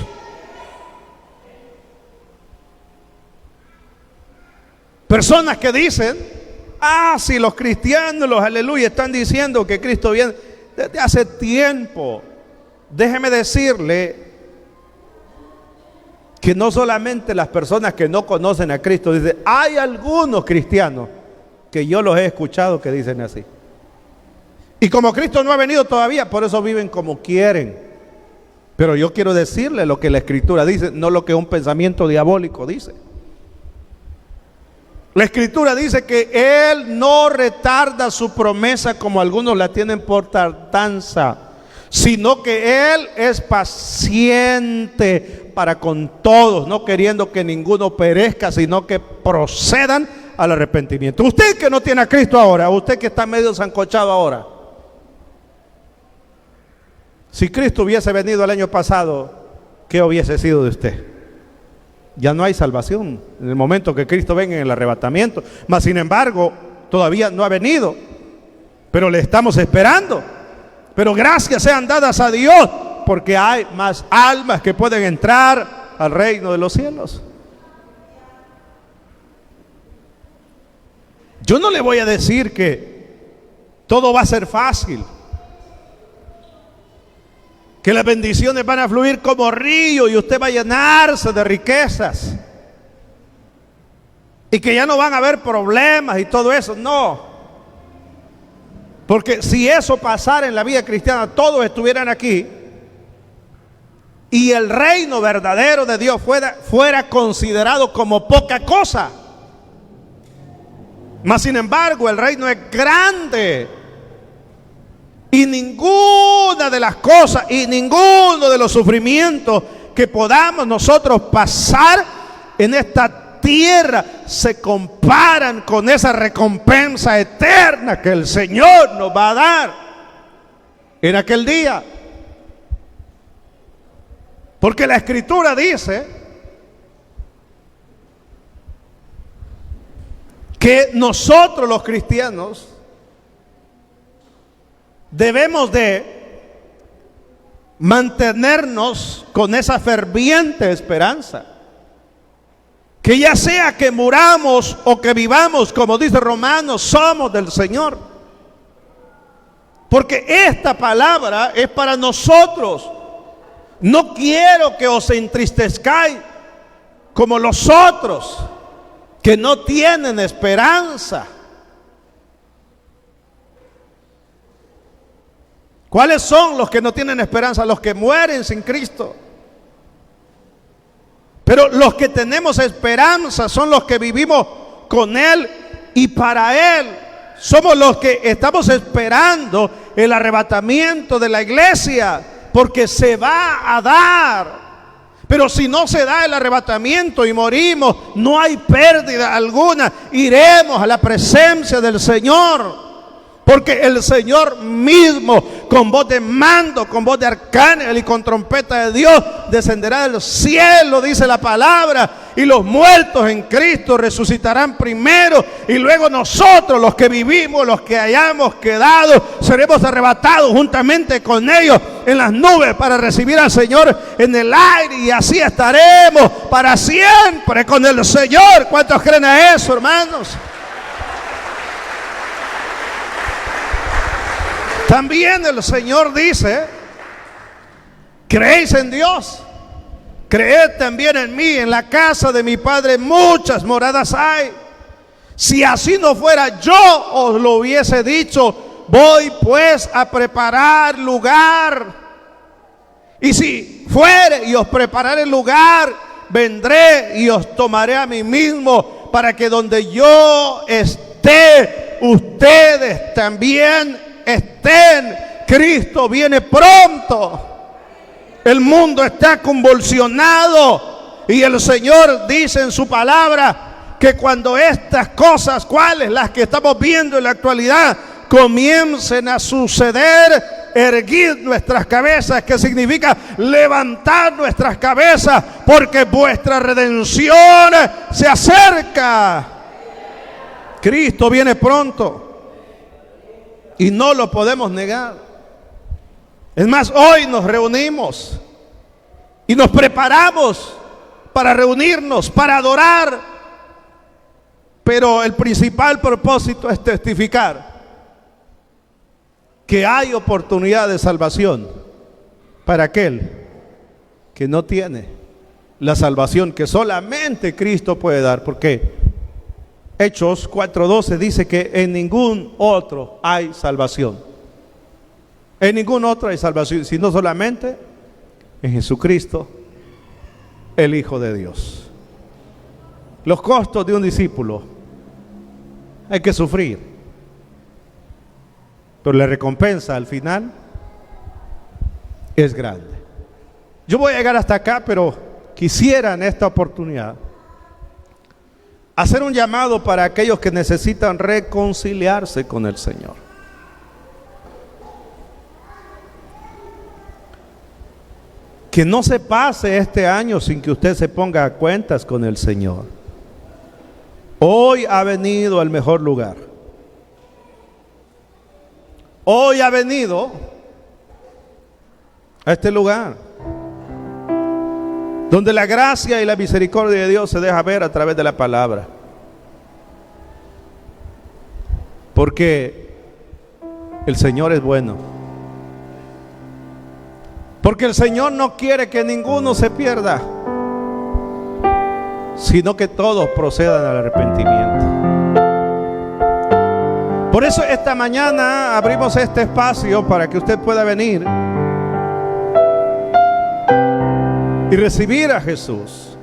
Personas que dicen, si los cristianos, los aleluya, están diciendo que Cristo viene desde hace tiempo. Déjeme decirle que no solamente las personas que no conocen a Cristo dicen, hay algunos cristianos que yo los he escuchado que dicen así. Y como Cristo no ha venido todavía, por eso viven como quieren. Pero yo quiero decirle lo que la Escritura dice, no lo que un pensamiento diabólico dice. La Escritura dice que Él no retarda su promesa como algunos la tienen por tardanza, sino que Él es paciente para con todos, no queriendo que ninguno perezca, sino que procedan al arrepentimiento. Usted que no tiene a Cristo ahora, usted que está medio sancochado ahora, si Cristo hubiese venido el año pasado, ¿qué hubiese sido de usted? Ya no hay salvación en el momento que Cristo venga en el arrebatamiento. Mas sin embargo, todavía no ha venido, pero le estamos esperando. Pero gracias sean dadas a Dios, porque hay más almas que pueden entrar al reino de los cielos. Yo no le voy a decir que todo va a ser fácil, que las bendiciones van a fluir como río y usted va a llenarse de riquezas y que ya no van a haber problemas y todo eso. No, porque si eso pasara en la vida cristiana, todos estuvieran aquí y el reino verdadero de Dios fuera considerado como poca cosa. Mas sin embargo, el reino es grande. Y ninguna de las cosas y ninguno de los sufrimientos que podamos nosotros pasar en esta tierra se comparan con esa recompensa eterna que el Señor nos va a dar en aquel día. Porque la Escritura dice que nosotros los cristianos debemos de mantenernos con esa ferviente esperanza. Que ya sea que muramos o que vivamos, como dice Romanos, somos del Señor. Porque esta palabra es para nosotros. No quiero que os entristezcáis como los otros que no tienen esperanza. ¿Cuáles son los que no tienen esperanza? Los que mueren sin Cristo. Pero los que tenemos esperanza son los que vivimos con Él y para Él. Somos los que estamos esperando el arrebatamiento de la iglesia, porque se va a dar. Pero si no se da el arrebatamiento y morimos, no hay pérdida alguna. Iremos a la presencia del Señor. Porque el Señor mismo, con voz de mando, con voz de arcángel y con trompeta de Dios, descenderá del cielo, dice la palabra. Y los muertos en Cristo resucitarán primero. Y luego nosotros, los que vivimos, los que hayamos quedado, seremos arrebatados juntamente con ellos en las nubes para recibir al Señor en el aire. Y así estaremos para siempre con el Señor. ¿Cuántos creen a eso, hermanos? También el Señor dice: ¿creéis en Dios? Creed también en mí. En la casa de mi Padre muchas moradas hay. Si así no fuera, yo os lo hubiese dicho. Voy pues a preparar lugar. Y si fuere y os prepararé lugar, vendré y os tomaré a mí mismo, para que donde yo esté, ustedes también estén. Cristo viene pronto. El mundo está convulsionado y el Señor dice en su palabra que cuando estas cosas, ¿cuáles? Las que estamos viendo en la actualidad, comiencen a suceder, erguid nuestras cabezas, que significa levantar nuestras cabezas, porque vuestra redención se acerca. Cristo viene pronto. Y no lo podemos negar. Es más, hoy nos reunimos y nos preparamos para reunirnos, para adorar. Pero el principal propósito es testificar que hay oportunidad de salvación para aquel que no tiene la salvación que solamente Cristo puede dar. Porque Hechos 4:12 dice que en ningún otro hay salvación. En ningún otro hay salvación, sino solamente en Jesucristo, el Hijo de Dios. Los costos de un discípulo hay que sufrir, pero la recompensa al final es grande. Yo voy a llegar hasta acá, pero quisiera en esta oportunidad hacer un llamado para aquellos que necesitan reconciliarse con el Señor. Que no se pase este año sin que usted se ponga a cuentas con el Señor. Hoy ha venido al mejor lugar. Hoy ha venido a este lugar donde la gracia y la misericordia de Dios se deja ver a través de la palabra. Porque el Señor es bueno. Porque el Señor no quiere que ninguno se pierda, sino que todos procedan al arrepentimiento. Por eso esta mañana abrimos este espacio para que usted pueda venir y recibir a Jesús.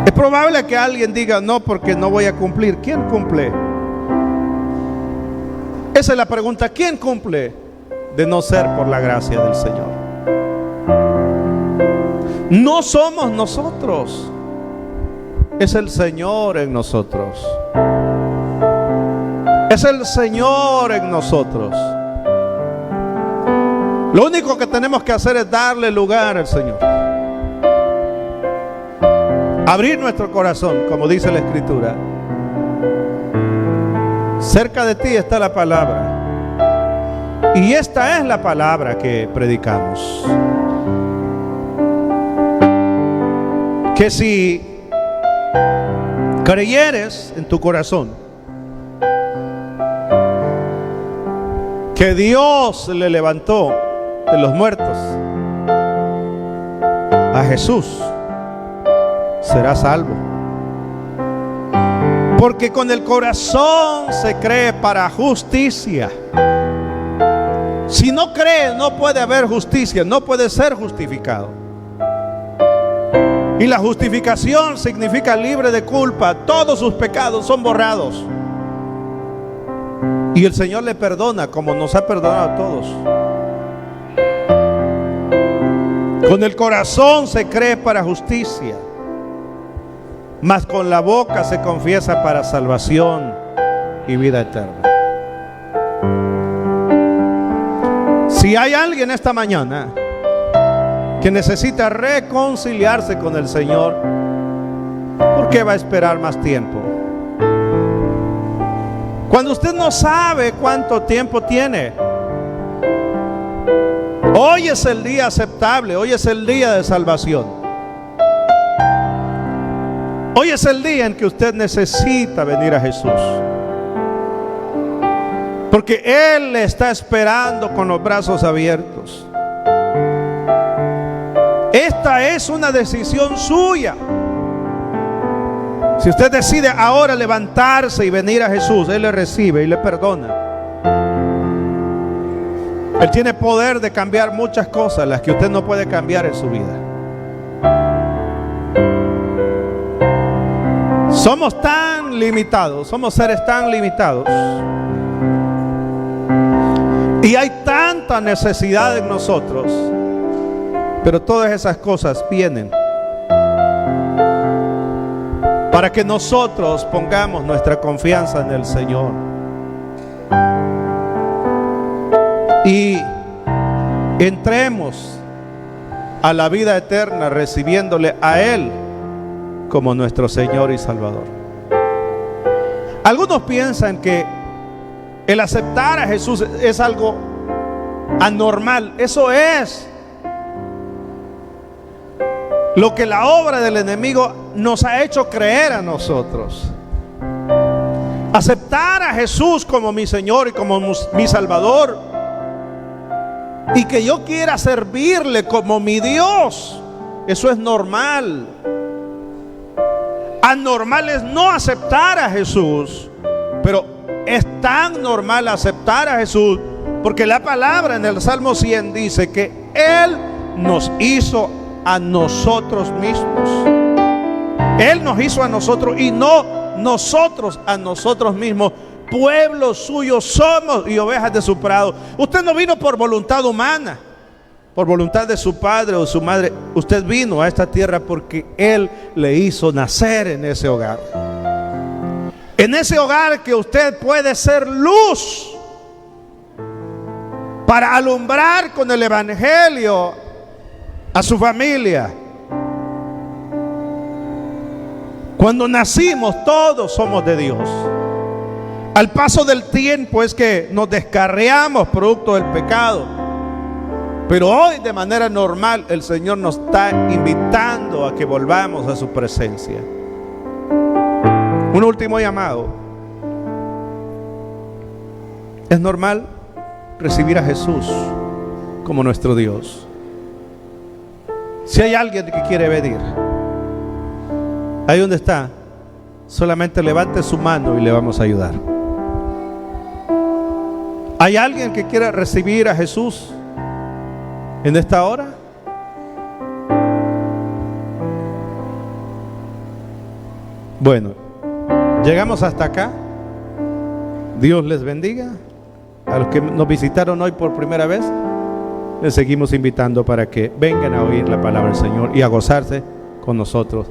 Es probable que alguien diga: no, porque no voy a cumplir. ¿Quién cumple? Esa es la pregunta. ¿Quién cumple de no ser por la gracia del Señor? No somos nosotros, es el Señor en nosotros. Es el Señor en nosotros. Lo único que tenemos que hacer es darle lugar al Señor. Abrir nuestro corazón, como dice la Escritura. Cerca de ti está la palabra. Y esta es la palabra que predicamos. Que si creyeres en tu corazón que Dios le levantó de los muertos a Jesús, serás salvo. Porque con el corazón se cree para justicia. Si no crees, no puede haber justicia, no puede ser justificado. Y la justificación significa libre de culpa. Todos sus pecados son borrados. Y el Señor le perdona como nos ha perdonado a todos. Con el corazón se cree para justicia, mas con la boca se confiesa para salvación y vida eterna. Si hay alguien esta mañana que necesita reconciliarse con el Señor, ¿por qué va a esperar más tiempo? Cuando usted no sabe cuánto tiempo tiene, hoy es el día aceptable, hoy es el día de salvación. Hoy es el día en que usted necesita venir a Jesús, porque Él le está esperando con los brazos abiertos. Esta es una decisión suya. Si usted decide ahora levantarse y venir a Jesús, Él le recibe y le perdona. Él tiene poder de cambiar muchas cosas, las que usted no puede cambiar en su vida. Somos tan limitados, somos seres tan limitados. Y hay tanta necesidad en nosotros. Pero todas esas cosas vienen para que nosotros pongamos nuestra confianza en el Señor y entremos a la vida eterna recibiéndole a Él como nuestro Señor y Salvador. Algunos piensan que el aceptar a Jesús es algo anormal. Eso es lo que la obra del enemigo nos ha hecho creer a nosotros. Aceptar a Jesús como mi Señor y como mi Salvador, y que yo quiera servirle como mi Dios, eso es normal. Anormal es no aceptar a Jesús, pero es tan normal aceptar a Jesús, porque la palabra en el Salmo 100 dice que Él nos hizo a nosotros mismos. Él nos hizo a nosotros y no nosotros a nosotros mismos. Pueblo suyo somos y ovejas de su prado. Usted no vino por voluntad humana, por voluntad de su padre o su madre. Usted vino a esta tierra porque Él le hizo nacer en ese hogar. En ese hogar que usted puede ser luz para alumbrar con el evangelio a su familia. Cuando nacimos todos somos de Dios. Al paso del tiempo es que nos descarriamos producto del pecado, pero hoy de manera normal el Señor nos está invitando a que volvamos a su presencia. Un último llamado. Es normal recibir a Jesús como nuestro Dios. Si hay alguien que quiere venir, ahí donde está, solamente levante su mano y le vamos a ayudar. ¿Hay alguien que quiera recibir a Jesús en esta hora? Bueno, llegamos hasta acá. Dios les bendiga. A los que nos visitaron hoy por primera vez, les seguimos invitando para que vengan a oír la palabra del Señor y a gozarse con nosotros